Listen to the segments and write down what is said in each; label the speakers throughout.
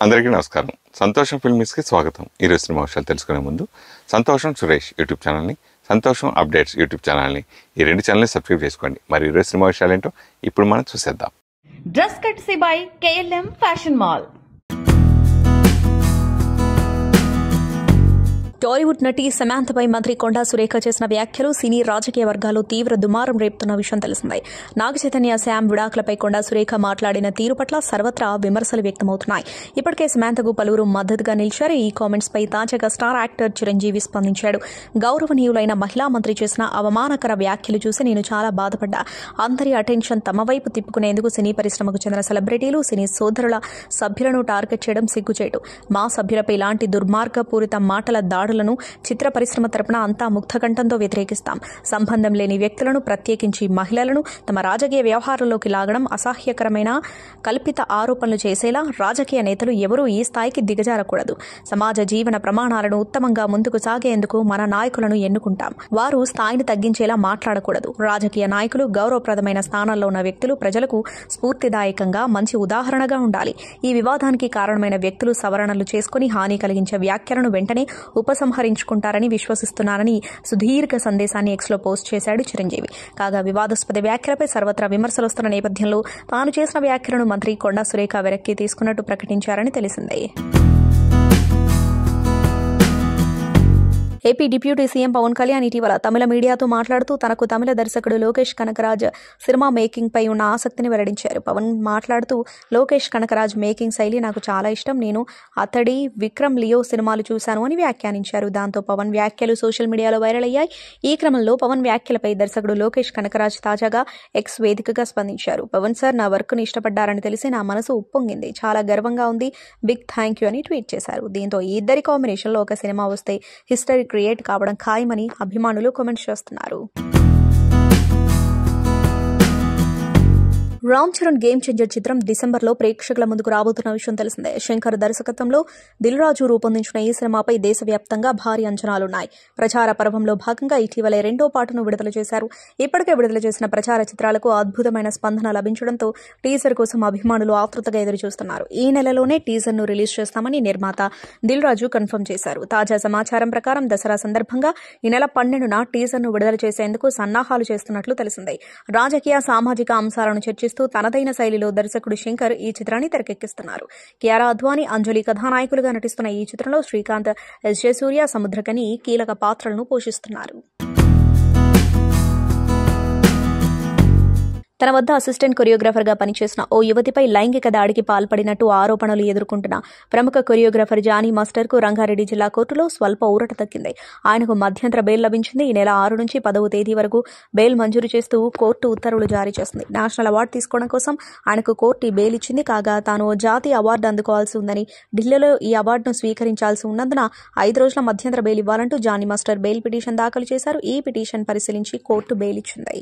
Speaker 1: అందరికీ నమస్కారం. సంతోషం ఫిల్మ్స్కి స్వాగతం. ఈరోజు సినిమా విషయాలు తెలుసుకునే ముందు సంతోషం సురేష్ యూట్యూబ్ ఛానల్ని, సంతోషం అప్డేట్స్ యూట్యూబ్ ఛానల్ని, ఈ రెండు ఛానల్ని సబ్స్క్రైబ్ చేసుకోండి. మరి ఈరోజు సినిమా విషయాలు ఏంటో ఇప్పుడు మనం చూసేద్దాం.
Speaker 2: Dress కట్సీ by KLM fashion mall.
Speaker 3: Tollywood నటి సమాంతపై మంత్రి కొండా సురేఖ చేసిన వ్యాఖ్యలు సినీ రాజకీయ వర్గాల్లో తీవ్ర దుమారం రేపుతున్న విషయం తెలిసిందే. నాగచైతన్య శ్యామ్ విడాకులపై కొండా సురేఖ మాట్లాడిన తీరు పట్ల సర్వత్రా విమర్శలు వ్యక్తమవుతున్నాయి. ఇప్పటికే సమాంతకు పలువురు మద్దతుగా నిలిచారు. ఈ కామెంట్స్ పై తాజాగా స్టార్ యాక్టర్ చిరంజీవి స్పందించాడు. గౌరవనీయులైన మహిళా మంత్రి చేసిన అవమానకర వ్యాఖ్యలు చూసి నేను చాలా బాధపడ్డా. అందరి అటెన్షన్ తమ వైపు తిప్పుకునేందుకు సినీ పరిశ్రమకు చెందిన సెలబ్రిటీలు, సినీ సోదరుల సభ్యులను టార్గెట్ చేయడం సిగ్గుచేటు. మా సభ్యులపై ఇలాంటి దుర్మార్గపూరిత మాటల దాడులను చిత్ర పరిశ్రమ తరపున అంతా ముక్తకంఠంతో వ్యతిరేకిస్తాం. సంబంధం లేని వ్యక్తులను, ప్రత్యేకించి మహిళలను తమ రాజకీయ వ్యవహారంలోకి లాగడం, అసహ్యకరమైన కల్పిత ఆరోపణలు చేసేలా రాజకీయ నేతలు ఎవరూ ఈ స్థాయికి దిగజారకూడదు. సమాజ జీవన ప్రమాణాలను ఉత్తమంగా ముందుకు సాగేందుకు మన నాయకులను ఎన్నుకుంటాం. వారు స్థాయిని తగ్గించేలా మాట్లాడకూడదు. రాజకీయ నాయకులు గౌరవప్రదమైన స్థానాల్లో ఉన్న వ్యక్తులు ప్రజలకు స్ఫూర్తిదాయకంగా మంచి ఉదాహరణగా ఉండాలి. ఈ వివాదానికి కారణమైన వ్యక్తులు సవరణలు చేసుకుని హాని కలిగించే వ్యాఖ్యలను వెంటనే ఉపసంహరించుకుంటారని విశ్వసిస్తున్నారని సుదీర్ఘ సందేశాన్ని ఎక్స్లో పోస్ట్ చేశాడు చిరంజీవి. కాగా వివాదాస్పద వ్యాఖ్యలపై సర్వత్రా విమర్శలు వస్తున్న నేపథ్యంలో తాను చేసిన వ్యాఖ్యలను మంత్రి కొండా సురేఖ వెనక్కి తీసుకున్నట్టు ప్రకటించారని తెలిసిందే. AP deputy CM Pawan Kalyan ఇటీవల తమిళ మీడియాతో మాట్లాడుతూ తనకు తమిళ దర్శకుడు లోకేష్ కనకరాజ్ సినిమా మేకింగ్ పై ఉన్న ఆసక్తిని వెల్లడించారు. పవన్ మాట్లాడుతూ లోకేష్ కనకరాజ్ మేకింగ్ శైలి నాకు చాలా ఇష్టం. నేను అతడి విక్రమ్ లియో సినిమాలు చూశాను అని వ్యాఖ్యానించారు. దాంతో పవన్ వ్యాఖ్యలు సోషల్ మీడియాలో వైరల్ అయ్యాయి. ఈ క్రమంలో పవన్ వ్యాఖ్యలపై దర్శకుడు లోకేష్ కనకరాజ్ తాజాగా ఎక్స్ వేదికగా స్పందించారు. పవన్ సార్ నా వర్క్ ని ఇష్టపడ్డారని తెలిసి నా మనసు ఉప్పొంగింది. చాలా గర్వంగా ఉంది. బిగ్ థ్యాంక్ యూ అని ట్వీట్ చేశారు. దీంతో ఈ ఇద్దరి కాంబినేషన్ లో ఒక సినిమా వస్తే హిస్టరీ క్రియేట్ కావడం ఖాయమని అభిమానులు కామెంట్స్ చేస్తున్నారు. రామ్ చరణ్ గేమ్ చేంజర్ చిత్రం డిసెంబర్లో ప్రేక్షకుల ముందుకు రాబోతున్న విషయం తెలిసిందే. శంకర్ దర్శకత్వంలో దిల్ రాజు రూపొందించిన ఈ సినిమాపై దేశవ్యాప్తంగా భారీ అంచనాలున్నాయి. ప్రచార పర్వంలో భాగంగా ఇటీవలే రెండో పాటను విడుదల చేశారు. ఇప్పటికే విడుదల చేసిన ప్రచార చిత్రాలకు అద్భుతమైన స్పందన లభించడంతో టీజర్ కోసం అభిమానులు ఆతృతగా ఎదురుచూస్తున్నారు. ఈ నెలలోనే టీజర్ ను రిలీజ్ చేస్తామని నిర్మాత దిల్ రాజు కన్ఫర్మ్ చేశారు. తాజా సమాచారం ప్రకారం దసరా సందర్భంగా ఈ నెల 12న టీజర్ ను విడుదల చేసేందుకు సన్నాహాలు చేస్తున్నట్లు తెలిసిందే. రాజకీయ, సామాజిక అంశాలను చర్చిస్తూ తనదైన శైలిలో దర్శకుడు శంకర్ ఈ చిత్రాన్ని తెరకెక్కిస్తున్నారు. కియారా అద్వానీ, అంజలి కథానాయకులుగా నటిస్తున్న ఈ చిత్రంలో శ్రీకాంత్, ఎస్.జే. సూర్య, సముద్రకని కీలక పాత్రలను పోషిస్తున్నారు. తన వద్ద అసిస్టెంట్ కొరియోగ్రాఫర్ గా పనిచేసిన ఓ యువతిపై లైంగిక దాడికి పాల్పడినట్టు ఆరోపణలు ఎదుర్కొంటున్న ప్రముఖ కొరియోగ్రాఫర్ జానీ మాస్టర్ కు రంగారెడ్డి జిల్లా కోర్టులో స్వల్ప ఊరట దక్కింది. ఆయనకు మధ్యంతర బెయిల్ లభించింది. ఈ నెల 6 నుంచి 10వ తేదీ వరకు బెయిల్ మంజూరు చేస్తూ కోర్టు ఉత్తర్వులు జారీ చేసింది. నేషనల్ అవార్డు తీసుకోవడం కోసం ఆయనకు కోర్టు బెయిల్ ఇచ్చింది. కాగా తాను జాతీయ అవార్డు అందుకోవాల్సి ఉందని, ఢిల్లీలో ఈ అవార్డును స్వీకరించాల్సి ఉన్నందున 5 రోజుల మధ్యంతర బెయిల్ ఇవ్వాలంటూ జానీ మాస్టర్ బెయిల్ పిటిషన్ దాఖలు చేశారు. ఈ పిటిషన్ పరిశీలించి కోర్టు బెయిల్ ఇచ్చింది.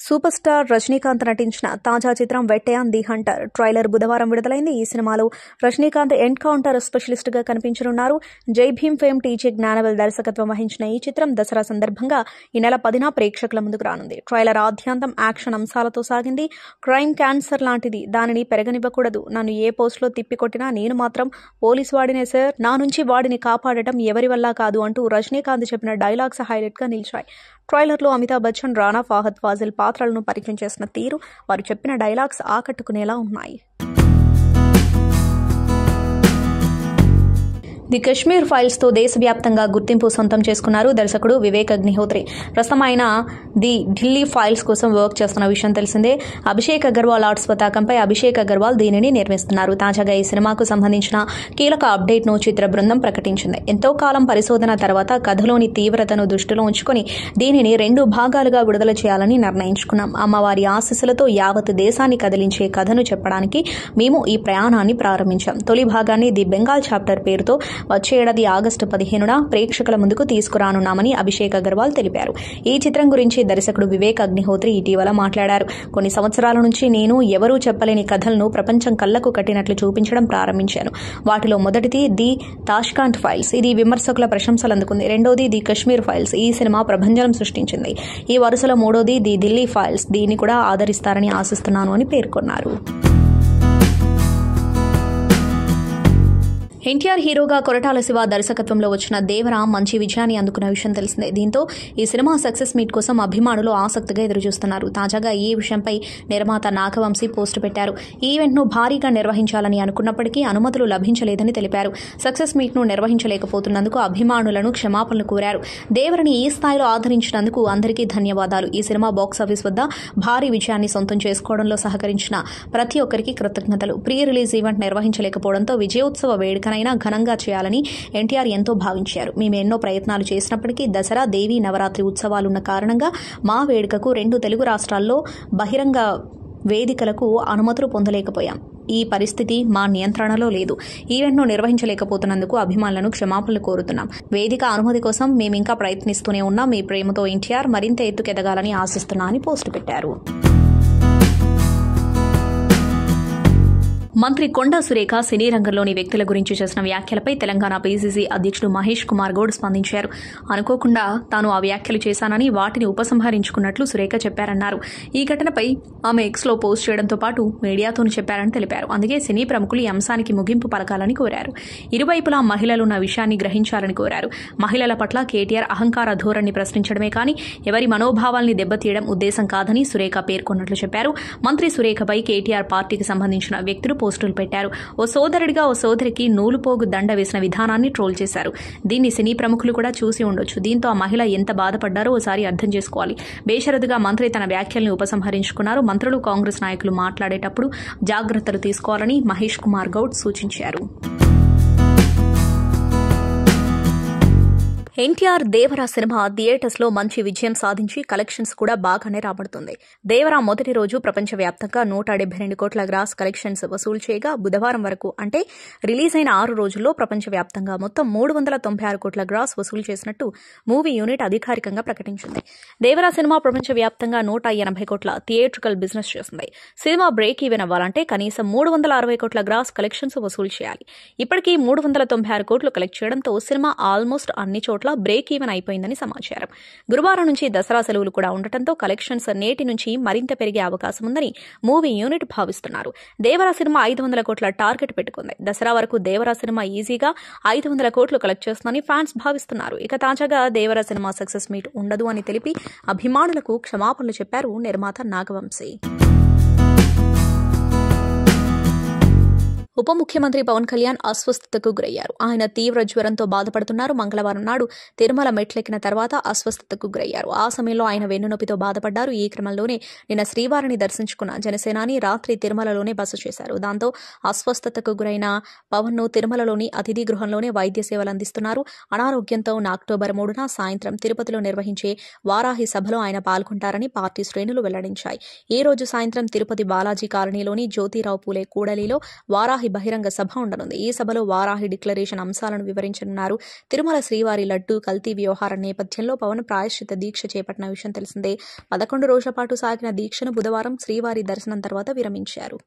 Speaker 3: సూపర్ స్టార్ రజనీకాంత్ నటించిన తాజా చిత్రం వెట్టయాన్ ది హంటర్ ట్రైలర్ బుధవారం విడుదలైంది. ఈ సినిమాలో రజనీకాంత్ ఎన్కౌంటర్ స్పెషలిస్ట్ గా కనిపించనున్నారు. జై భీమ్ ఫేమ్ టీజే జ్ఞానవేల్ దర్శకత్వం వహించిన ఈ చిత్రం దసరా సందర్భంగా ఈ నెల 10న ప్రేక్షకుల ముందుకు రానుంది. ట్రైలర్ ఆద్యంతం యాక్షన్ అంశాలతో సాగింది. క్రైమ్ క్యాన్సర్ లాంటిది, దానిని పెరగనివ్వకూడదు. నన్ను ఏ పోస్టులో తిప్పికొట్టినా నేను మాత్రం పోలీసు వాడినే సార్, నా నుంచి వాడిని కాపాడటం ఎవరి వల్ల కాదు అంటూ రజనీకాంత్ చెప్పిన డైలాగ్స్ హైలైట్ గా నిలిచాయి. ట్రైలర్లో అమితాబ్ బచ్చన్, రానా, ఫహద్ ఫాజిల్ పాత్రలను పరిచయం చేసిన తీరు, వారు చెప్పిన డైలాగ్స్ ఆకట్టుకునేలా ఉన్నాయి. ది కశ్మీర్ ఫైల్స్ తో దేశవ్యాప్తంగా గుర్తింపు సొంతం చేసుకున్నారు దర్శకుడు వివేక్ అగ్నిహోత్రి. ప్రస్తుతం ఆయన ది ఢిల్లీ ఫైల్స్ కోసం వర్క్ చేస్తున్న విషయం తెలిసిందే. అభిషేక్ అగర్వాల్ ఆర్ట్స్ పతాకంపై అభిషేక్ అగర్వాల్ దీనిని నిర్మిస్తున్నారు. తాజాగా ఈ సినిమాకు సంబంధించిన కీలక అప్డేట్ ను చిత్ర బృందం ప్రకటించింది. ఎంతో కాలం పరిశోధన తర్వాత కథలోని తీవ్రతను దృష్టిలో ఉంచుకుని దీనిని 2 భాగాలుగా విడుదల చేయాలని నిర్ణయించుకున్నాం. అమ్మవారి ఆశీస్సులతో యావత్ దేశాన్ని కదిలించే కథను చెప్పడానికి మేము ఈ ప్రయాణాన్ని ప్రారంభించాం. తొలి భాగాన్ని ది బెంగాల్ చాప్టర్ పేరుతో వచ్చే ఏడాది ఆగస్టు 15న ప్రేక్షకుల ముందుకు తీసుకురానున్నామని అభిషేక్ అగర్వాల్ తెలిపారు. ఈ చిత్రం గురించి దర్శకుడు వివేక్ అగ్నిహోత్రి ఇటీవల మాట్లాడారు. కొన్ని సంవత్సరాల నుంచి నేను ఎవరూ చెప్పలేని కథలను ప్రపంచం కళ్లకు కట్టినట్లు చూపించడం ప్రారంభించాను. వాటిలో మొదటిది ది తాష్కాంట్ ఫైల్స్. ఇది విమర్శకుల ప్రశంసలు అందుకుంది. రెండోది ది కశ్మీర్ ఫైల్స్. ఈ సినిమా ప్రభంజనం సృష్టించింది. ఈ వరుసలో మూడోది ది ఢిల్లీ ఫైల్స్. దీన్ని కూడా ఆదరిస్తారని ఆశిస్తున్నాను అని పేర్కొన్నారు. ఎన్టీఆర్ హీరోగా కొరటాల శివ దర్శకత్వంలో వచ్చిన దేవర మంచి విజయాన్ని అందుకున్న విషయం తెలిసిందే. దీంతో ఈ సినిమా సక్సెస్ మీట్ కోసం అభిమానులు ఆసక్తిగా ఎదురుచూస్తున్నారు. తాజాగా ఈ విషయంపై నిర్మాత నాగవంశీ పోస్టు పెట్టారు. ఈ ఈవెంట్ను భారీగా నిర్వహించాలని అనుకున్నప్పటికీ అనుమతులు లభించలేదని తెలిపారు. సక్సెస్ మీట్ను నిర్వహించలేకపోతున్నందుకు అభిమానులను క్షమాపణలు కోరారు. దేవరని ఈ స్థాయిలో ఆదరించినందుకు అందరికీ ధన్యవాదాలు. ఈ సినిమా బాక్సాఫీస్ వద్ద భారీ విజయాన్ని సొంతం చేసుకోవడంలో సహకరించిన ప్రతి ఒక్కరికి కృతజ్ఞతలు. ప్రీ రిలీజ్ ఈవెంట్ నిర్వహించలేకపోవడంతో విజయోత్సవ వేడుక ఘనంగా చేయాలని ఎన్టీఆర్ ఎంతో భావించారు. మేము ఎన్నో ప్రయత్నాలు చేసినప్పటికీ దసరా, దేవీ నవరాత్రి ఉత్సవాలున్న కారణంగా మా వేడుకకు 2 తెలుగు రాష్ట్రాల్లో బహిరంగ వేదికలకు అనుమతులు పొందలేకపోయాం. ఈ పరిస్థితి మా నియంత్రణలో లేదు. ఈవెంట్ను నిర్వహించలేకపోతున్నందుకు అభిమానులను క్షమాపణలు కోరుతున్నాం. వేదిక అనుమతి కోసం మేమింకా ప్రయత్నిస్తూనే ఉన్నాం. మీ ప్రేమతో ఎన్టీఆర్ మరింత ఎత్తుకెదగాలని ఆశిస్తున్నా అని పోస్టు పెట్టారు. మంత్రి కొండా సురేఖ సినీ రంగంలోని వ్యక్తుల గురించి చేసిన వ్యాఖ్యలపై తెలంగాణ పీసీసీ అధ్యక్షుడు మహేష్ కుమార్ గౌడ్ స్పందించారు. అనుకోకుండా తాను ఆ వ్యాఖ్యలు చేశానని వాటిని ఉపసంహరించుకున్నట్లు సురేఖ చెప్పారన్నారు. ఈ ఘటనపై ఆమె ఎక్స్లో పోస్ట్ చేయడంతో పాటు మీడియాతోనూ చెప్పారని తెలిపారు. అందుకే సినీ ప్రముఖులు ఈ అంశానికి ముగింపు పలకాలని కోరారు. ఇరువైపులా మహిళలున్న విషయాన్ని గ్రహించాలని కోరారు. మహిళల పట్ల కేటీఆర్ అహంకార ధోరణి ప్రశ్నించడమే కానీ ఎవరి మనోభావాల్ని దెబ్బతీయడం ఉద్దేశం కాదని సురేఖ పేర్కొన్నట్లు చెప్పారు. మంత్రి సురేఖపై కేటీఆర్ పార్టీకి సంబంధించిన వ్యక్తులు పోస్టులు పెట్టారు. ఓ సోదరుడిగా ఓ సోదరికి నూలుపోగు దండ వేసిన విధానాన్ని ట్రోల్ చేశారు. దీన్ని సినీ ప్రముఖులు కూడా చూసి ఉండొచ్చు. దీంతో ఆ మహిళ ఎంత బాధపడ్డారో ఓసారి అర్థం చేసుకోవాలి. బేషరతుగా మంత్రి తన వ్యాఖ్యల్ని ఉపసంహరించుకున్నారు. మంత్రులు, కాంగ్రెస్ నాయకులు మాట్లాడేటప్పుడు జాగ్రత్తలు తీసుకోవాలని మహేష్ కుమార్ గౌడ్ సూచించారు. ఎన్టీఆర్ దేవర సినిమా థియేటర్స్లో మంచి విజయం సాధించి కలెక్షన్స్ కూడా బాగానే రాబడుతుంది. దేవర మొదటి రోజు ప్రపంచవ్యాప్తంగా 172 కోట్ల గ్రాస్ కలెక్షన్స్ వసూలు చేయగా బుధవారం వరకు అంటే రిలీజ్ అయిన 6 రోజుల్లో ప్రపంచవ్యాప్తంగా మొత్తం 396 కోట్ల గ్రాస్ వసూలు చేసినట్టు మూవీ యూనిట్ అధికారికంగా ప్రకటించింది. దేవర సినిమా ప్రపంచవ్యాప్తంగా 180 కోట్ల థియేట్రికల్ బిజినెస్ చేసింది. సినిమా బ్రేక్ ఈవెన్ అవ్వాలంటే కనీసం 360 కోట్ల గ్రాస్ కలెక్షన్స్ వసూలు చేయాలి. ఇప్పటికీ 396 కోట్లు కలెక్ట్ చేయడంతో సినిమా ఆల్మోస్ట్ అన్ని చోట్ల బ్రేక్ ఈవెన్ అయిపోయిందని సమాచారం. గురువారం నుంచి దసరా సెలవులు కూడా ఉండటంతో కలెక్షన్స్ నేటి నుంచి మరింత పెరిగే అవకాశం ఉందని మూవీ యూనిట్ భావిస్తున్నారు. దేవర సినిమా 500 కోట్ల టార్గెట్ పెట్టుకుంది. దసరా వరకు దేవర సినిమా ఈజీగా 500 కోట్లు కలెక్ట్ చేస్తుందని ఫ్యాన్స్ భావిస్తున్నారు. ఇక తాజాగా దేవర సినిమా సక్సెస్ మీట్ ఉండదు అని తెలిపి అభిమానులకు క్షమాపణలు చెప్పారు నిర్మాత నాగవంశీ. ఉప ముఖ్యమంత్రి పవన్ కళ్యాణ్ అస్వస్థతకు గురయ్యారు. ఆయన తీవ్ర జ్వరంతో బాధపడుతున్నారు. మంగళవారం నాడు తిరుమల మెట్లెక్కిన తర్వాత అస్వస్థతకు గురయ్యారు. ఆ సమయంలో ఆయన వెన్నునొప్పితో బాధపడ్డారు. ఈ క్రమంలోనే నిన్న శ్రీవారిని దర్శించుకున్న జనసేనాని రాత్రి తిరుమలలోనే బస చేశారు. దాంతో అస్వస్థతకు గురైన పవన్ ను తిరుమలలోని అతిథి గృహంలోనే వైద్య సేవలు అందిస్తున్నారు. అనారోగ్యంతో అక్టోబర్ 3న సాయంత్రం తిరుపతిలో నిర్వహించే వారాహి సభలో ఆయన పాల్గొంటారని పార్టీ శ్రేణులు వెల్లడించాయి. ఈ రోజు సాయంత్రం తిరుపతి బాలాజీ కాలనీలోని జ్యోతిరావు పూలే కూడలిలో వారాహి బహిరంగ సభ ఉండనుంది. ఈ సభలో వారాహి డిక్లరేషన్ అంశాలను వివరించనున్నారు. తిరుమల శ్రీవారి లడ్డూ కల్తీ వ్యవహారం నేపథ్యంలో పవన్ ప్రాయశ్చిత దీక్ష చేపట్టిన విషయం తెలిసిందే. 11 రోజుల పాటు సాగిన దీక్షను బుధవారం శ్రీవారి దర్శనం తర్వాత విరమించారు.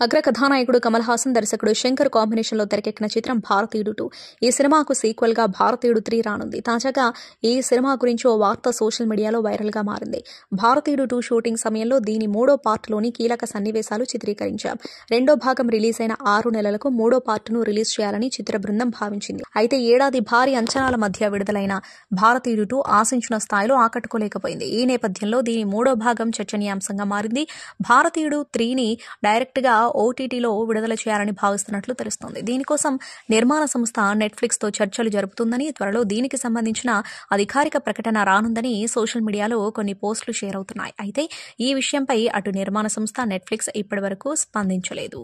Speaker 3: అగ్ర కథానాయకుడు కమల్ హాసన్, దర్శకుడు శంకర్ కాంబినేషన్లో తెరకెక్కిన చిత్రం భారతీయుడు 2. ఈ సినిమాకు సీక్వెల్ గా భారతీయుడు 3 రానుంది. తాజాగా ఈ సినిమా గురించి ఓ వార్త సోషల్ మీడియాలో వైరల్ గా మారింది. భారతీయుడు 2 షూటింగ్ సమయంలో దీని 3వ పార్ట్లోని కీలక సన్నివేశాలు చిత్రీకరించాం. 2వ భాగం రిలీజ్ అయిన 6 నెలలకు 3వ పార్ట్ను రిలీజ్ చేయాలని చిత్ర బృందం భావించింది. అయితే ఏడాది భారీ అంచనాల మధ్య విడుదలైన భారతీయుడు 2 ఆశించిన స్థాయిలో ఆకట్టుకోలేకపోయింది. ఈ నేపథ్యంలో దీని 3వ భాగం చర్చనీయాంశంగా మారింది. భారతీయుడు 3ని డైరెక్ట్ గా ఓటీటీలో విడుదల చేయాలని భావిస్తున్నట్లు తెలుస్తోంది. దీనికోసం నిర్మాణ సంస్థ నెట్ఫ్లిక్స్ తో చర్చలు జరుపుతుందని, త్వరలో దీనికి సంబంధించిన అధికారిక ప్రకటన రానుందని సోషల్ మీడియాలో కొన్ని పోస్టులు షేర్ అవుతున్నాయి. అయితే ఈ విషయంపై అటు నిర్మాణ సంస్థ, నెట్ఫ్లిక్స్ ఇప్పటివరకు స్పందించలేదు.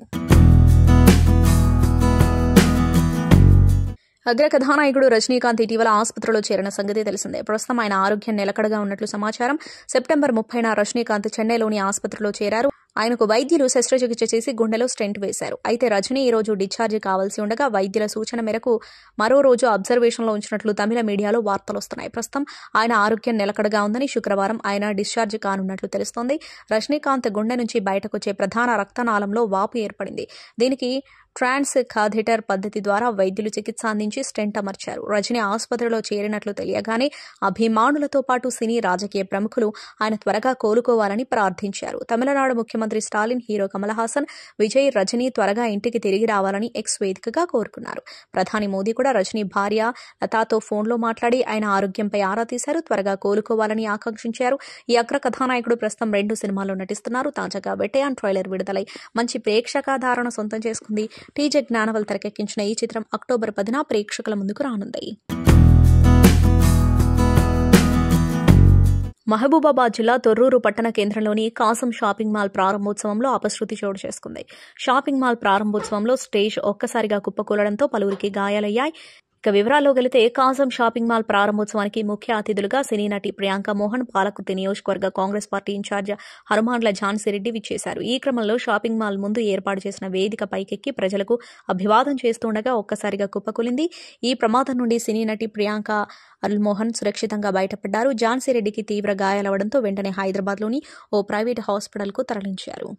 Speaker 3: అగ్ర కథానాయకుడు రజనీకాంత్ ఇటీవల ఆసుపత్రిలో చేరిన సంగతి తెలిసిందే. ప్రస్తుతం ఆయన ఆరోగ్యం నిలకడగా ఉన్నట్లు సమాచారం. సెప్టెంబర్ 30న రజనీకాంత్ చెన్నైలోని ఆసుపత్రిలో చేరారు. ఆయనకు వైద్యులు శస్త్రచికిత్స చేసి గుండెలో స్టెంట్ వేశారు. అయితే రజనీ ఈ రోజు డిశ్చార్జ్ కావాల్సి ఉండగా వైద్యుల సూచన మేరకు మరో రోజు అబ్జర్వేషన్లో ఉంచినట్లు తమిళ మీడియాలో వార్తలు వస్తున్నాయి. ప్రస్తుతం ఆయన ఆరోగ్యం నిలకడగా ఉందని, శుక్రవారం ఆయన డిశ్చార్జ్ కానున్నట్లు తెలుస్తోంది. రజనీకాంత్ గుండె నుంచి బయటకొచ్చే ప్రధాన రక్తనాళంలో వాపు ఏర్పడింది. దీనికి ట్రాన్స్ కాథెటర్ పద్ధతి ద్వారా వైద్యులు చికిత్స అందించి స్టెంట్ అమర్చారు. రజనీ ఆసుపత్రిలో చేరినట్లు తెలియగానే అభిమానులతో పాటు సినీ రాజకీయ ప్రముఖులు ఆయన త్వరగా కోలుకోవాలని ప్రార్థించారు. తమిళనాడు ముఖ్యమంత్రి స్టాలిన్, హీరో కమల్ హాసన్, విజయ్ రజనీ త్వరగా ఇంటికి తిరిగి రావాలని ఎక్స్ వేదికగా కోరుకున్నారు. ప్రధాని మోదీ కూడా రజనీ భార్య లతాతో ఫోన్లో మాట్లాడి ఆయన ఆరోగ్యంపై ఆరా తీశారు. త్వరగా కోలుకోవాలని ఆకాంక్షించారు. ఈ అగ్ర కథానాయకుడు ప్రస్తుతం 2 సినిమాల్లో నటిస్తున్నారు. తాజాగా వెటయాన్ ట్రైలర్ విడుదలై మంచి ప్రేక్షకాదరణ సొంతం చేసుకుంది. టీజే జ్ఞానవల్ తెరకెక్కించిన ఈ చిత్రం అక్టోబర్ 10న ప్రేక్షకుల ముందుకు రానుంది. మహబూబాబాద్ జిల్లా తొర్రూరు పట్టణ కేంద్రంలోని కాసం షాపింగ్ మాల్ ప్రారంభోత్సవంలో అపశృతి చోటు చేసుకుంది. షాపింగ్ మాల్ ప్రారంభోత్సవంలో స్టేజ్ ఒక్కసారిగా కుప్పకూలడంతో పలువురికి గాయాలయ్యాయి. ఇక వివరాల్లో వెళితే కాసం షాపింగ్ మాల్ ప్రారంభోత్సవానికి ముఖ్య అతిథులుగా సినీ నటి ప్రియాంక మోహన్, పాలకుర్తి నియోజకవర్గ కాంగ్రెస్ పార్టీ ఇన్ఛార్జ్ హనుమాన్ల ఝాన్సీరెడ్డి విచ్చేశారు. ఈ క్రమంలో షాపింగ్ మాల్ ముందు ఏర్పాటు చేసిన వేదిక పైకెక్కి ప్రజలకు అభివాదం చేస్తుండగా ఒక్కసారిగా కుప్పకూలింది. ఈ ప్రమాదం నుండి సినీ నటి ప్రియాంక మోహన్ సురక్షితంగా బయటపడ్డారు. ఝాన్సీరెడ్డికి తీవ్ర గాయాలవడంతో వెంటనే హైదరాబాద్లోని ఓ ప్రైవేట్ హాస్పిటల్కు తరలించారు.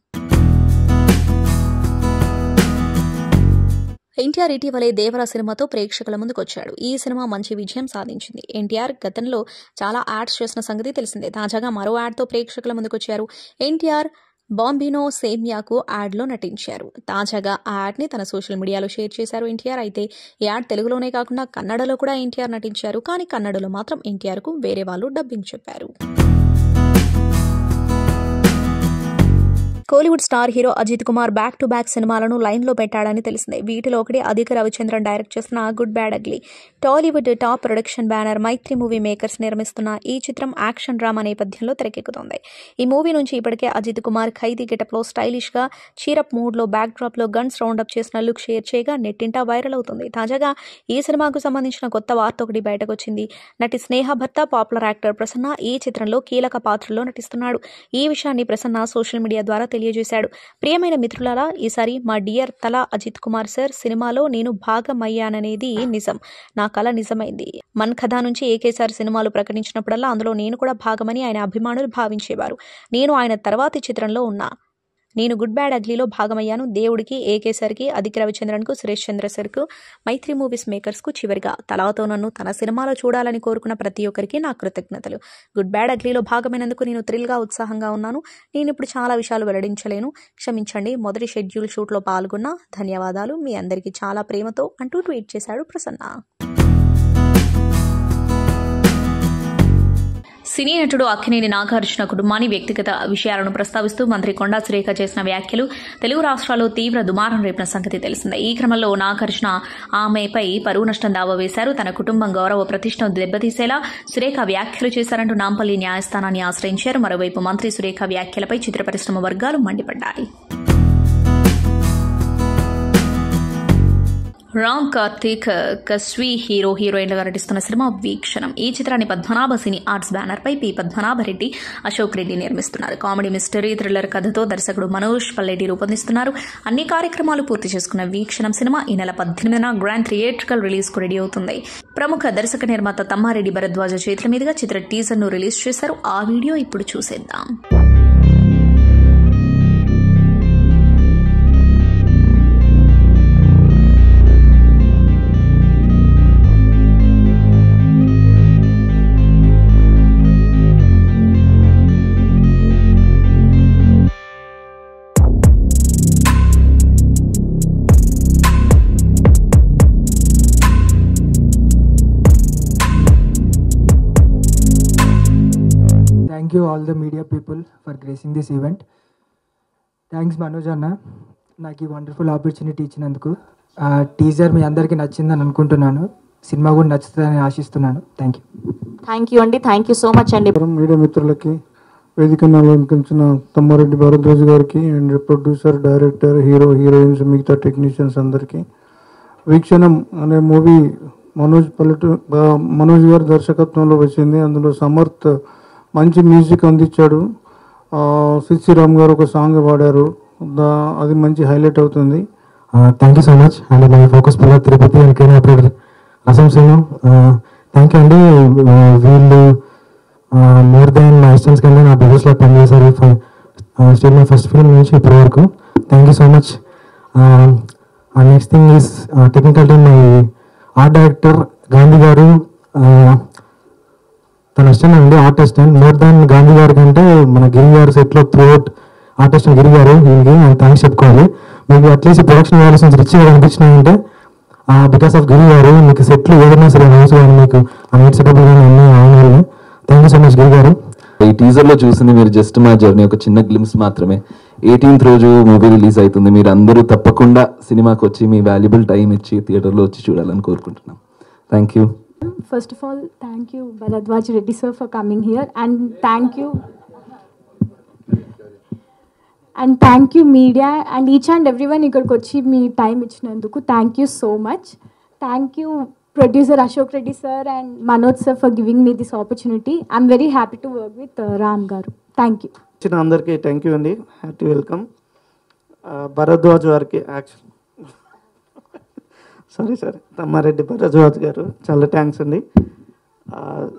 Speaker 3: ఎన్టీఆర్ ఇటీవలే దేవర సినిమాతో ప్రేక్షకుల ముందుకొచ్చాడు. ఈ సినిమా మంచి విజయం సాధించింది. ఎన్టీఆర్ గతంలో చాలా యాడ్స్ చేసిన సంగతి తెలిసిందే. తాజాగా మరో యాడ్తో ప్రేక్షకుల ముందుకొచ్చారు. ఎన్టీఆర్ బాంబినో సేమియాకు యాడ్లో నటించారు. తాజాగా ఆ యాడ్ని తన సోషల్ మీడియాలో షేర్ చేశారు ఎన్టీఆర్. అయితే ఈ యాడ్ తెలుగులోనే కాకుండా కన్నడలో కూడా ఎన్టీఆర్ నటించారు. కానీ కన్నడలో మాత్రం ఎన్టీఆర్కు వేరే వాళ్ళు డబ్బింగ్ చెప్పారు. Kollywood star hero Ajith Kumar back to back సినిమాలను లైన్లో పెట్టాడని తెలిసిందే. వీటిలో ఒకటి అధిక రవిచంద్రన్ డైరెక్ట్ చేస్తున్న good bad ugly. Tollywood top production banner Mythri movie makers నిర్మిస్తున్న ఈ చిత్రం యాక్షన్ డ్రామా నేపథ్యంలో తెరకెక్కుతోంది. ఈ మూవీ నుంచి ఇప్పటికే అజిత్ కుమార్ ఖైదీ గెటప్లో స్టైలిష్ గా చీరప్ మూడ్లో బ్యాక్ డ్రాప్ లో గన్స్ రౌండప్ చేసిన లుక్ షేర్ చేయగా నెట్టింటా వైరల్ అవుతుంది. తాజాగా ఈ సినిమాకు సంబంధించిన కొత్త వార్త ఒకటి బయటకొచ్చింది. నటి స్నేహ భర్త పాపులర్ యాక్టర్ ప్రసన్న ఈ చిత్రంలో కీలక పాత్రలో నటిస్తున్నాడు. ఈ విషయాన్ని ప్రసన్న సోషల్ మీడియా ద్వారా తెలియజేశాడు. ప్రియమైన మిత్రులారా, ఈసారి మా డియర్ తల అజిత్ కుమార్ సార్ సినిమాలో నేను భాగమయ్యాననేది నిజం. నా కల నిజమైంది. మన్ కథ నుంచి ఏకేసారి సినిమాలు ప్రకటించినప్పుడల్లా అందులో నేను కూడా భాగమని ఆయన అభిమానులు భావించేవారు. నేను ఆయన తర్వాతి చిత్రంలో ఉన్నా. నేను గుడ్ బ్యాడ్ అగ్లీలో భాగమయ్యాను. దేవుడికి, ఏకేసరికి, అధిక రవిచంద్రన్కు, సురేష్ చంద్ర సార్కు, మైత్రి మూవీస్ మేకర్స్కు, చివరిగా తలాతో నన్ను తన సినిమాలో చూడాలని కోరుకున్న ప్రతి ఒక్కరికి నా కృతజ్ఞతలు. గుడ్ బ్యాడ్ అగ్లీలో భాగమైనందుకు నేను థ్రిల్గా, ఉత్సాహంగా ఉన్నాను. నేను ఇప్పుడు చాలా విషయాలు వెల్లడించలేను, క్షమించండి. మొదటి షెడ్యూల్ షూట్లో పాల్గొన్న ధన్యవాదాలు. మీ అందరికీ చాలా ప్రేమతో అంటూ ట్వీట్ చేశాడు ప్రసన్న. సినీ నటుడు అక్కినేని నాగార్జున కుటుంబాన్ని వ్యక్తిగత విషయాలను ప్రస్తావిస్తూ మంత్రి కొండా సురేఖ చేసిన వ్యాఖ్యలు తెలుగు రాష్ట్రాల్లో తీవ్ర దుమారం రేపిన సంగతి తెలిసిందే. ఈ క్రమంలో నాగార్జున ఆమెపై పరువు నష్టం దావా వేశారు. తన కుటుంబం గౌరవ ప్రతిష్టను దెబ్బతీసేలా సురేఖ వ్యాఖ్యలు చేశారంటూ నాంపల్లి న్యాయస్థానాన్ని ఆశ్రయించారు. మరోవైపు మంత్రి సురేఖ వ్యాఖ్యలపై చిత్ర పరిశ్రమ వర్గాలు మండిపడ్డాయి. రామ్ కార్తీక్ కస్వీ హీరో హీరోయిన్లుగా నటిస్తున్న సినిమా వీక్షణం. ఈ చిత్రాన్ని పద్మనాభ సినీ ఆర్ట్స్ బ్యానర్ పై పి పద్మనాభరెడ్డి, అశోక్ రెడ్డి నిర్మిస్తున్నారు. కామెడీ, మిస్టరీ, థ్రిల్లర్ కథతో దర్శకుడు మనోజ్ పల్లెడ్డి రూపొందిస్తున్నారు. అన్ని కార్యక్రమాలు పూర్తి చేసుకున్న వీక్షణం సినిమా ఈ నెల 18న గ్రాండ్ థియేట్రికల్ రిలీజ్ కు రెడీ అవుతుంది. ప్రముఖ దర్శక నిర్మాత తమ్మారెడ్డి భరద్వాజ చేతుల మీదుగా చిత్ర టీజర్ ను రిలీజ్ చేశారు. ఆ వీడియో ఇప్పుడు చూసేద్దాం.
Speaker 4: Thank you all the media people for gracing this event. Thanks Manoj Anna, నాకు ఈ వండర్ఫుల్ ఆపర్చునిటీ ఇచ్చినందుకు. టీజర్ మీ అందరికీ నచ్చిందని అనుకుంటున్నాను. సినిమా కూడా నచ్చుతుందని ఆశిస్తున్నాను. థ్యాంక్ యూ
Speaker 5: అండి. థ్యాంక్ యూ సో మచ్ అండి.
Speaker 6: మీడియా మిత్రులకి, వేదిక అలంకరించిన తమ్మారెడ్డి భరద్వాజ్ గారికి అండ్ ప్రొడ్యూసర్, డైరెక్టర్, హీరోయిన్స్, మిగతా టెక్నీషియన్స్ అందరికీ. వీక్షణం అనే మూవీ మనోజ్ గారి దర్శకత్వంలో వచ్చింది. అందులో సమర్థ్ మంచి మ్యూజిక్ అందించాడు. సిద్ శ్రీరామ్ గారు ఒక సాంగ్ పాడారు, అది మంచి హైలైట్ అవుతుంది.
Speaker 5: Thank you so much and my focus pillar Tirupati and care operator అసం శ్రీను. థ్యాంక్ యూ అండి. వీళ్ళు మోర్ దాన్ మై అసిస్టెంట్స్ కన్నా నా బ్రదర్స్లో పనిచేశారు స్టిల్ మై ఫస్ట్ ఫిల్మ్ నుంచి ఇప్పటి వరకు. Thank you so much. Next thing is technical team, my art director Gandhi గారు. తన అసిస్టెంట్ అండి, art assistant. More than Gandhi గారి కంటే మన గిరి గారు సెట్లో త్రూఅవుట్ ఆర్టిస్ట్ గిరి గారు, వీళ్ళకి థ్యాంక్స్ చెప్పుకోవాలి. మీకు అట్లీస్ట్ ప్రొడక్షన్ వాల్యూస్ రిచ్గా కనిపించినాయంటే బికాస్ ఆఫ్ గిరి గారు. మీకు సెట్లు ఏదైనా సరే హౌస్ కానీ మీకు నీట్ సెటప్ కానీ అన్నీ ఆయన. థ్యాంక్ యూ సో మచ్ గిరి గారు.
Speaker 7: ఈ టీజర్లో చూసింది మీరు జస్ట్ మా జర్నీ ఒక చిన్న గ్లిమ్స్ మాత్రమే. 18th రోజు మూవీ రిలీజ్ అవుతుంది. మీరు అందరూ తప్పకుండా సినిమాకి వచ్చి మీ వాల్యుబుల్ టైం ఇచ్చి థియేటర్లో వచ్చి చూడాలని కోరుకుంటున్నాం. Thank you.
Speaker 8: First of all, thank you Bharadwaj Reddy sir for coming here, and thank you media and each and everyone ikkadiki vachi mee time ichinanduku. Thank you so much. Thank you producer Ashok Reddy sir and Manoj sir for giving me this opportunity. I'm very happy to work with Ram garu. Thank you.
Speaker 6: అందరికీ thank you అండి. Happy welcome. Bharadwaj గారికి sorry Tammareddy Bharadwaj గారు చాలా thanks అండి.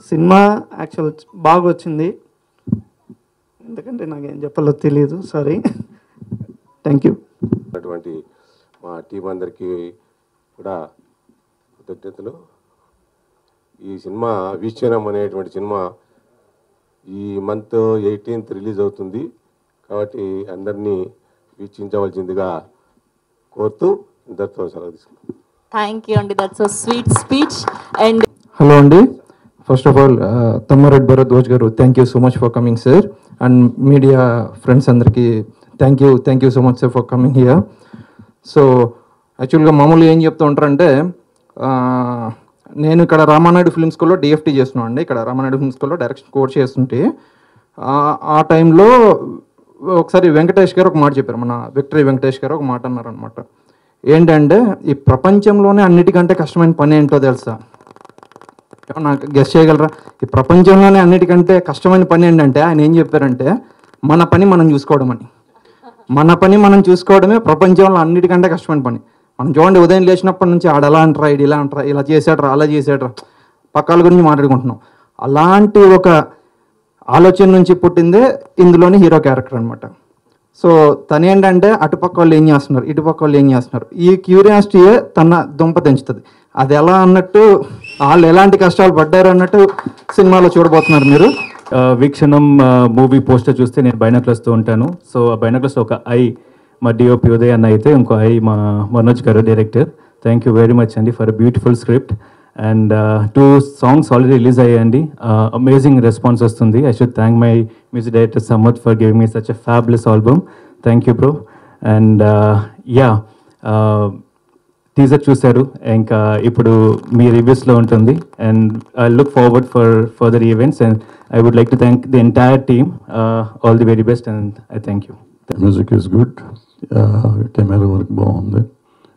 Speaker 6: Cinema actual బాగా వచ్చింది, ఎందుకంటే నాకేం చెప్పాలో తెలియదు, సారీ. Thank you.
Speaker 9: అటువంటి మా టీం అందరికీ కూడా కృతజ్ఞతలు. ఈ సినిమా వీక్షణం అనేటువంటి సినిమా ఈ మంత్ 18th రిలీజ్ అవుతుంది కాబట్టి అందరినీ వీక్షించవలసిందిగా కోరుతూ ఇంతటితో సెలవు తీసుకుంటాం.
Speaker 10: Thank you అండి, that's a sweet speech. And
Speaker 5: hello అండి, first of all Tammareddy Bharadwaj garu, thank you so much for coming sir. And media friends అందరికీ thank you so much sir for coming here. So యాక్చువల్గా మామూలుగా ఏం చెప్తూ ఉంటారంటే, నేను ఇక్కడ రామానాయుడు ఫిల్మ్ స్కూల్లో డిఎఫ్టీ చేస్తున్నాను అండి. ఇక్కడ రామానాయుడు ఫిల్మ్ స్కూల్లో డైరెక్షన్ కోర్స్ చేస్తుంటే ఆ టైంలో ఒకసారి వెంకటేష్ గారు ఒక మాట చెప్పారు, మన విక్టరీ వెంకటేష్ గారు ఒక మాట అన్నారనమాట. ఏంటంటే, ఈ ప్రపంచంలోనే అన్నిటికంటే కష్టమైన పని ఏంటో తెలుసా? నాకు గెస్ చేయగలరా? ఈ ప్రపంచంలోనే అన్నిటికంటే కష్టమైన పని ఏంటంటే ఆయన ఏం చెప్పారంటే, మన పని మనం చూసుకోవడం అని. మన పని మనం చూసుకోవడమే ప్రపంచంలో అన్నిటికంటే కష్టమైన పని. మనం చూడండి, ఉదయం లేచినప్పటి నుంచి ఆడ అలా అంటారా, ఇది ఇలా అంటారా, ఇలా చేసాడరా, అలా చేసాడరా, పక్కల గురించి మాట్లాడుకుంటున్నాం. అలాంటి ఒక ఆలోచన నుంచి పుట్టిందే ఇందులోని హీరో క్యారెక్టర్ అనమాట. సో తను ఏంటంటే, అటుపక్క వాళ్ళు ఏం చేస్తున్నారు, ఇటుపక్క వాళ్ళు ఏం చేస్తున్నారు, ఈ క్యూరియాసిటీయే తన దుంప తెంచుతుంది. అది ఎలా అన్నట్టు, వాళ్ళు ఎలాంటి కష్టాలు పడ్డారు అన్నట్టు సినిమాలో చూడబోతున్నారు మీరు.
Speaker 11: వీక్షణం మూవీ పోస్టర్ చూస్తే నేను బైనాక్లర్స్తో ఉంటాను. సో ఆ బైనాక్లర్స్ ఒక ఐ మా డిఓపి ఉదయ్ అన్న అయితే, ఇంకో ఐ మా Manoj garu director. Thank you very much అండి for beautiful script. And 2 songs already release అయ్యాయండి. అమేజింగ్ రెస్పాన్స్ వస్తుంది. I should thank my music director Samath for giving me such a fabulous album. Thank you bro. And teaser చూశారు, ఇంకా ఇప్పుడు మీ రివ్యూస్లో ఉంటుంది. And I look forward for further events. And I would like to thank the entire team. All the very best and I thank you.
Speaker 12: Music is good, camera work బాగుంది.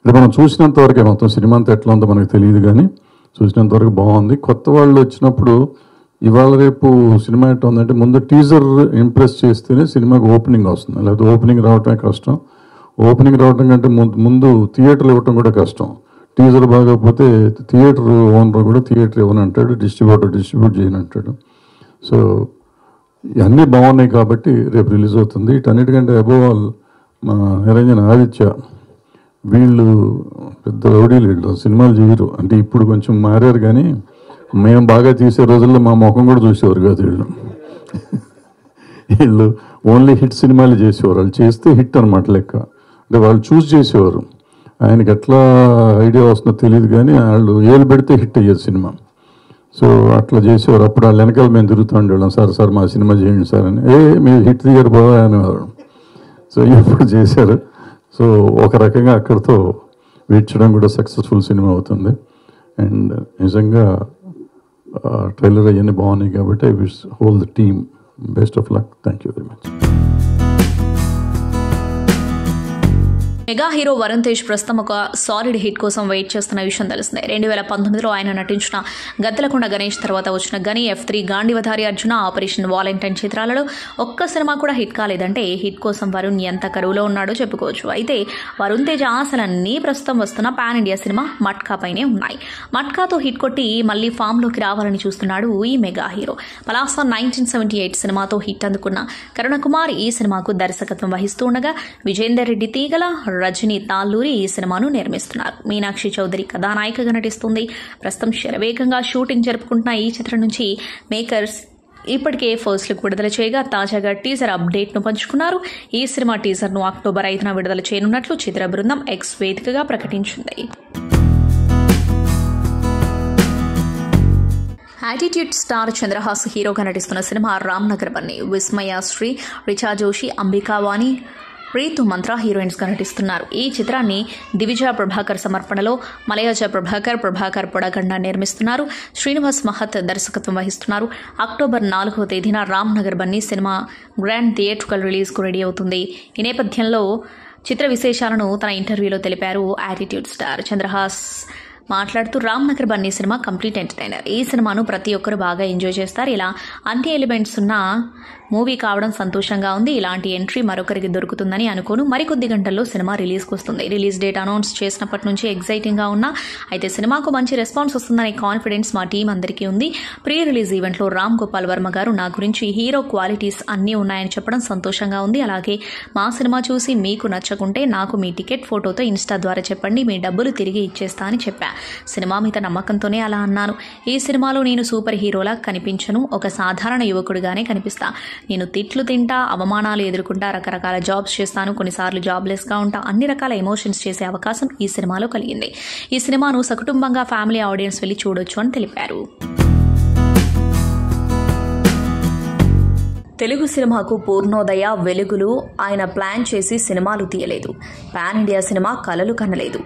Speaker 12: అంటే మనం చూసినంత వరకే, మొత్తం సినిమా అంతా ఎట్లా ఉందో మనకు తెలియదు, కానీ చూసినంత వరకు బాగుంది. కొత్త వాళ్ళు వచ్చినప్పుడు ఇవాళ రేపు సినిమా ఎట్లా ఉందంటే, ముందు టీజర్ ఇంప్రెస్ చేస్తేనే సినిమాకి ఓపెనింగ్ వస్తుంది, లేకపోతే ఓపెనింగ్ రావటమే కష్టం. ఓపెనింగ్ రావటం కంటే ముందు థియేటర్లు ఇవ్వటం కూడా కష్టం. టీజర్ బాగోకపోతే థియేటర్ ఓనర్ కూడా థియేటర్ ఇవ్వనంటాడు, డిస్ట్రిబ్యూట్ చేయనంటాడు. సో ఇవన్నీ బాగున్నాయి కాబట్టి రేపు రిలీజ్ అవుతుంది. వీటన్నిటికంటే అబోవ్ ఆల్ మా నిరంజన్ ఆదిత్య, వీళ్ళు పెద్ద రౌడీలు, వీళ్ళు సినిమాలు చేయరు. అంటే ఇప్పుడు కొంచెం మారారు, కానీ మేము బాగా తీసే రోజుల్లో మా ముఖం కూడా చూసేవారు కాదు వీళ్ళు. వీళ్ళు ఓన్లీ హిట్ సినిమాలు చేసేవారు. వాళ్ళు చేస్తే హిట్ అనమాట లెక్క. అంటే వాళ్ళు చూస్ చేసేవారు. ఆయనకి ఎట్లా ఐడియా వస్తుందో తెలియదు, కానీ వాళ్ళు ఏళ్ళు పెడితే హిట్ అయ్యేది సినిమా. సో అట్లా చేసేవారు. అప్పుడు వాళ్ళ వెనకాల మేము తిరుగుతూ ఉండేవాళ్ళం, సార్ మా సినిమా చేయండి సార్ అని. మీరు హిట్ దిగారు బాగా అనేవారు. సో ఇప్పుడు చేశారు. సో ఒక రకంగా అక్కడితో వీడ్చడం కూడా సక్సెస్ఫుల్ సినిమా అవుతుంది. అండ్ నిజంగా ట్రైలర్ అవన్నీ బాగున్నాయి కాబట్టి I wish whole the team best of luck. Thank you very much.
Speaker 3: Mega hero Varun Tej ప్రస్తుతం ఒక సాలిడ్ హిట్ కోసం వెయిట్ చేస్తున్న విషయం తెలిసిందే. 2019లో ఆయన నటించిన గద్దలకొండ గణేష్ తర్వాత వచ్చిన గని, F3, Gandeevadhari Arjuna, operation Valentine చిత్రాలలో ఒక్క సినిమా కూడా హిట్ కాలేదంటే హిట్ కోసం వరుణ్ ఎంత కరువులో ఉన్నాడో చెప్పుకోవచ్చు. అయితే వరుణ్ తేజ్ ఆశలన్నీ ప్రస్తుతం వస్తున్న పాన్ ఇండియా సినిమా మట్కా పైనే ఉన్నాయి. మట్కాతో హిట్ కొట్టి మళ్లీ ఫామ్లోకి రావాలని చూస్తున్నాడు ఈ మెగా హీరో. పలాస 1978 సినిమాతో హిట్ అందుకున్న కరుణకుమార్ ఈ సినిమాకు దర్శకత్వం వహిస్తూ ఉండగా విజేందర్ రెడ్డి తీగల, రజనీ తాల్లూరి ఈ సినిమాను నిర్మిస్తున్నారు. మీనాక్షి చౌదరి కథానాయికగా నటిస్తుంది. ప్రస్తుతం శరవేగంగా షూటింగ్ జరుపుకుంటున్న ఈ చిత్రం నుంచి మేకర్స్ ఇప్పటికే ఫస్ట్ లుక్ విడుదల చేయగా తాజాగా టీజర్ అప్డేట్ను పంచుకున్నారు. ఈ సినిమా టీజర్ను అక్టోబర్ 5న విడుదల చేయనున్నట్లు చిత్ర బృందం ఎక్స్ వేదికగా ప్రకటించింది. యాటిట్యూడ్ స్టార్ చంద్రహాస్ హీరోగా నటిస్తున్న సినిమా రామ్నగర్ బన్నీ. విస్మయ శ్రీ, రిచా జోషి, అంబికావాణి, ప్రీతు మంత్ర హీరోయిన్స్గా నటిస్తున్నారు. ఈ చిత్రాన్ని దివిజా ప్రభాకర్ సమర్పణలో మలయాజ ప్రభాకర్ పొడగండ నిర్మిస్తున్నారు. శ్రీనివాస్ మహత్ దర్శకత్వం వహిస్తున్నారు. అక్టోబర్ 4వ తేదీన రామ్నగర్ బన్నీ సినిమా గ్రాండ్ థియేట్రికల్ రిలీజ్కు రెడీ అవుతుంది. ఈ నేపథ్యంలో చిత్ర విశేషాలను తన ఇంటర్వ్యూలో తెలిపారు యాటిట్యూడ్ స్టార్ చంద్రహాస్. మాట్లాడుతూ రామ్నగర్ బన్నీ సినిమా కంప్లీట్ ఎంటర్టైనర్. ఈ సినిమాను ప్రతి ఒక్కరు బాగా ఎంజాయ్ చేస్తారు. ఇలా అన్ని ఎలిమెంట్స్ ఉన్న మూవీ కావడం సంతోషంగా ఉంది. ఇలాంటి ఎంట్రీ మరొకరికి దొరుకుతుందని అనుకోను. మరికొద్ది గంటల్లో సినిమా రిలీజ్కి వస్తుంది. రిలీజ్ డేట్ అనౌన్స్ చేసినప్పటి నుంచి ఎగ్జైటింగ్గా ఉన్నా, అయితే సినిమాకు మంచి రెస్పాన్స్ వస్తుందనే కాన్ఫిడెన్స్ మా టీం అందరికీ ఉంది. ప్రీ రిలీజ్ ఈవెంట్లో రామ్ గోపాల్ వర్మ గారు నా గురించి హీరో క్వాలిటీస్ అన్నీ ఉన్నాయని చెప్పడం సంతోషంగా ఉంది. అలాగే మా సినిమా చూసి మీకు నచ్చకుంటే నాకు మీ టికెట్ ఫోటోతో ఇన్స్టా ద్వారా చెప్పండి, మీ డబ్బులు తిరిగి ఇచ్చేస్తా అని చెప్పా. సినిమా మీద నమ్మకంతోనే అలా అన్నాను. ఈ సినిమాలో నేను సూపర్ హీరోలా కనిపించను, ఒక సాధారణ యువకుడిగానే కనిపిస్తా. నేను తిట్లు తింటా, అవమానాలు ఎదుర్కొంటా, రకరకాల జాబ్స్ చేస్తాను, కొన్నిసార్లు జాబ్లెస్గా ఉంటా. అన్ని రకాల ఎమోషన్స్ చేసే అవకాశం ఈ సినిమాలో కలిగింది. ఈ సినిమాను సకుటుంబంగా ఫ్యామిలీ ఆడియన్స్ వెళ్లి చూడొచ్చు అని తెలిపారు. తెలుగు సినిమాకు పూర్ణోదయ వెలుగులు ఆయన ప్లాన్ చేసి సినిమాలు తీయలేదు. పాన్ ఇండియా సినిమా కలలు కనలేదు.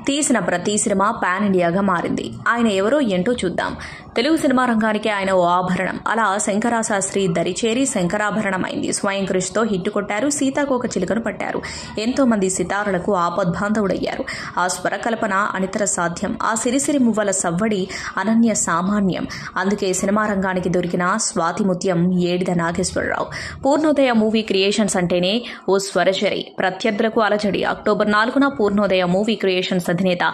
Speaker 3: తీసిన ప్రతి సినిమా పాన్ ఇండియాగా మారింది. ఆయన ఎవరో ఏంటో చూద్దాం. తెలుగు సినిమా రంగానికి ఆయన ఓ ఆభరణం. అలా శంకరాశాస్త్రి దరిచేరి శంకరాభరణమైంది. స్వయం కృషితో హిట్ కొట్టారు. సీతాకోక చిలుకను పట్టారు. ఎంతో మంది సితారులకు ఆపద్బాంధవుడయ్యారు. ఆ స్వరకల్పన అనితర సాధ్యం. ఆ సిరిసిరి మువ్వల సవ్వడి అనన్య సామాన్యం. అందుకే సినిమా రంగానికి దొరికిన స్వాతిముత్యం ఏడిద నాగేశ్వరరావు. పూర్ణోదయ మూవీ క్రియేషన్స్ అంటేనే ఓ స్వరచరి, ప్రత్యర్థులకు అలజడి. అక్టోబర్ 4న పూర్ణోదయ మూవీ క్రియేషన్స్ అధినేత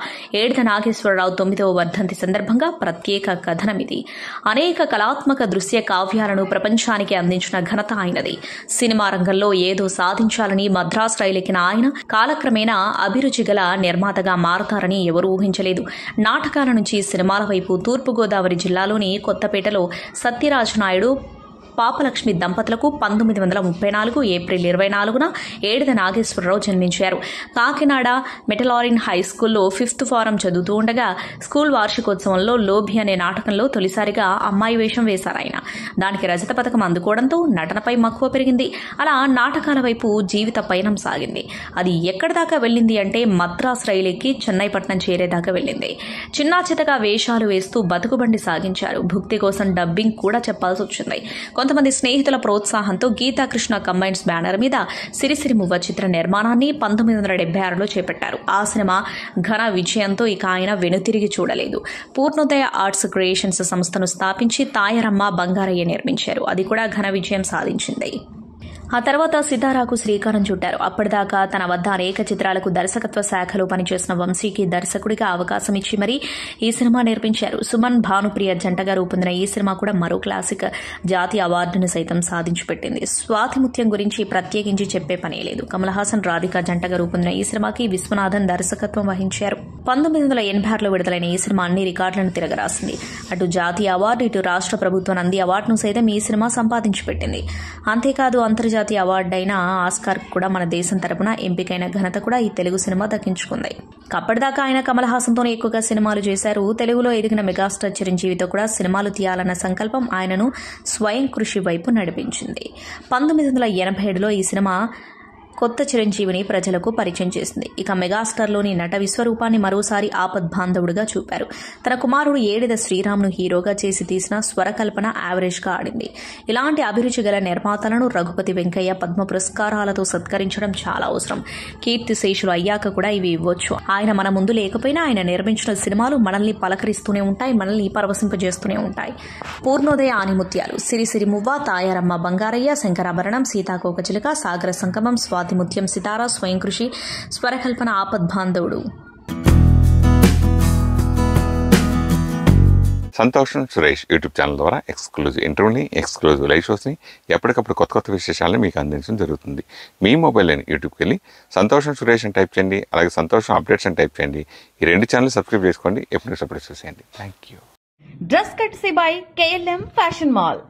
Speaker 3: ఏడిద నాగేశ్వరరావు 9వ వర్ధంతి సందర్భంగా ప్రత్యేక కథనమిది. అనేక కళాత్మక దృశ్య కావ్యాలను ప్రపంచానికి అందించిన ఘనత ఆయనది. సినిమా రంగంలో ఏదో సాధించాలని మద్రాస్ రైలెక్కిన ఆయన కాలక్రమేణా అభిరుచి గల నిర్మాతగా మారతారని ఎవరూ ఊహించలేదు. నాటకాల నుంచి సినిమాల వైపు తూర్పుగోదావరి జిల్లాలోని కొత్తపేటలో సత్యరాజు నాయుడు పాపలక్ష్మి దంపతులకు 1934 ఏప్రిల్ 24న ఏడిద నాగేశ్వరరావు జన్మించారు. కాకినాడ మెటలారిన్ హై స్కూల్లో 5th ఫారం చదువుతూ ఉండగా స్కూల్ వార్షికోత్సవంలో లోభి అనే నాటకంలో తొలిసారిగా అమ్మాయి వేషం వేశారు ఆయన. దానికి రజత పథకం అందుకోవడంతో నటనపై మక్కువ పెరిగింది. అలా నాటకాల వైపు జీవిత పయనం సాగింది. అది ఎక్కడి దాకా వెళ్ళింది అంటే మద్రాస్ రైలెక్కి చెన్నైపట్నం చేరేదాకా వెళ్ళింది. చిన్నా చితగా వేషాలు వేస్తూ బతుకుబండి సాగించారు. భుక్తి కోసం డబ్బింగ్ కూడా చెప్పాల్సి వచ్చింది. కొంతమంది స్నేహితుల ప్రోత్సాహంతో గీతాకృష్ణ కంబైన్స్ బ్యానర్ మీద సిరిసిరి మువ్వ చిత్ర నిర్మాణాన్ని 1976లో చేపట్టారు. ఆ సినిమా ఘన విజయంతో ఇక ఆయన వెనుతిరిగి చూడలేదు. పూర్ణోదయ ఆర్ట్స్ క్రియేషన్స్ సంస్థను స్థాపించి తాయారమ్మ బంగారయ్య నిర్మించారు. అది కూడా ఘన విజయం సాధించింది. ఆ తర్వాత సితారాకు శ్రీకారం చుట్టారు. అప్పటిదాకా తన వద్ద అనేక చిత్రాలకు దర్శకత్వ శాఖలో పనిచేసిన వంశీకి దర్శకుడిగా అవకాశం ఇచ్చి మరీ ఈ సినిమా నిర్మించారు. సుమన్ భానుప్రియ జంటగా రూపొందిన ఈ సినిమా కూడా మరో క్లాసిక్. జాతీయ అవార్డును సైతం సాధించిపెట్టింది. స్వాతిముత్యం గురించి ప్రత్యేకించి చెప్పే పనే లేదు. కమల్ హాసన్ రాధిక జంటగా రూపొందిన ఈ సినిమాకి విశ్వనాథన్ దర్శకత్వం వహించారు. 1986లో విడుదలైన ఈ సినిమా అన్ని రికార్డులను తిరగరాసింది. అటు జాతీయ అవార్డు, ఇటు రాష్ట్ర ప్రభుత్వ నంది అవార్డును సైతం ఈ సినిమా సంపాదించి పెట్టింది. అంతేకాదు అంతర్జాతీయ అవార్డైన ఆస్కార్ కూడా మన దేశం తరపున ఎంపికైన ఘనత కూడా ఈ తెలుగు సినిమా దక్కించుకుంది. అప్పటిదాకా ఆయన కమల్ హాసన్తోనే ఎక్కువగా సినిమాలు చేశారు. తెలుగులో ఎదిగిన మెగాస్టార్ చిరంజీవితో కూడా సినిమాలు తీయాలన్న సంకల్పం ఆయనను స్వయం కృషి వైపు నడిపించింది. 1987లో ఈ సినిమా కొత్త చిరంజీవిని ప్రజలకు పరిచయం చేసింది. ఇక మెగాస్టార్లోని నట విశ్వరూపాన్ని మరోసారి ఆపద్బాంధవుడిగా చూపారు. తన కుమారుడు ఏడిద శ్రీరామ్ను హీరోగా చేసి తీసిన స్వరకల్పన యావరేజ్గా ఆడింది. ఇలాంటి అభిరుచి గల నిర్మాతలను రఘుపతి వెంకయ్య పద్మ పురస్కారాలతో సత్కరించడం చాలా అవసరం. కీర్తిశేషులు అయ్యాక కూడా ఇవి ఇవ్వచ్చు. ఆయన మన ముందు లేకపోయినా ఆయన నిర్మించిన సినిమాలు మనల్ని పలకరిస్తూనే ఉంటాయి, మనల్ని పరవశింపజేస్తూనే ఉంటాయి. పూర్ణోదయ ఆనిముత్యాలు, సిరిసిరి మువ్వ, తాయారమ్మ బంగారయ్య, శంకరాభరణం, సీతాకోకచిలుక, సాగర సంగమం, స్వాతిముత్యం సితారా, స్వయం కృషి, స్వరకల్పన, ఆపద్బాంధవుడు.
Speaker 1: సంతోషం సురేష్ యూట్యూబ్ ఛానల్ ద్వారా ఎక్స్క్లూజివ్ ఇంటర్వ్యూని, ఎక్స్క్లూజివ్ లైవ్ షోస్ని, ఎప్పటికప్పుడు కొత్త విశేషాలను మీకు అందించడం జరుగుతుంది. మీ మొబైల్లోని యూట్యూబ్కి వెళ్ళి సంతోషం సురేష్ అని టైప్ చేయండి, అలాగే సంతోషం అప్డేట్స్ అని టైప్ చేయండి. ఈ 2 ఛానల్ సబ్స్క్రైబ్ చేసుకోండి, ఎప్పుడు సబ్స్క్రైబ్ చేసేయండి. Thank you.
Speaker 2: Dress కట్సీ by KLM fashion mall.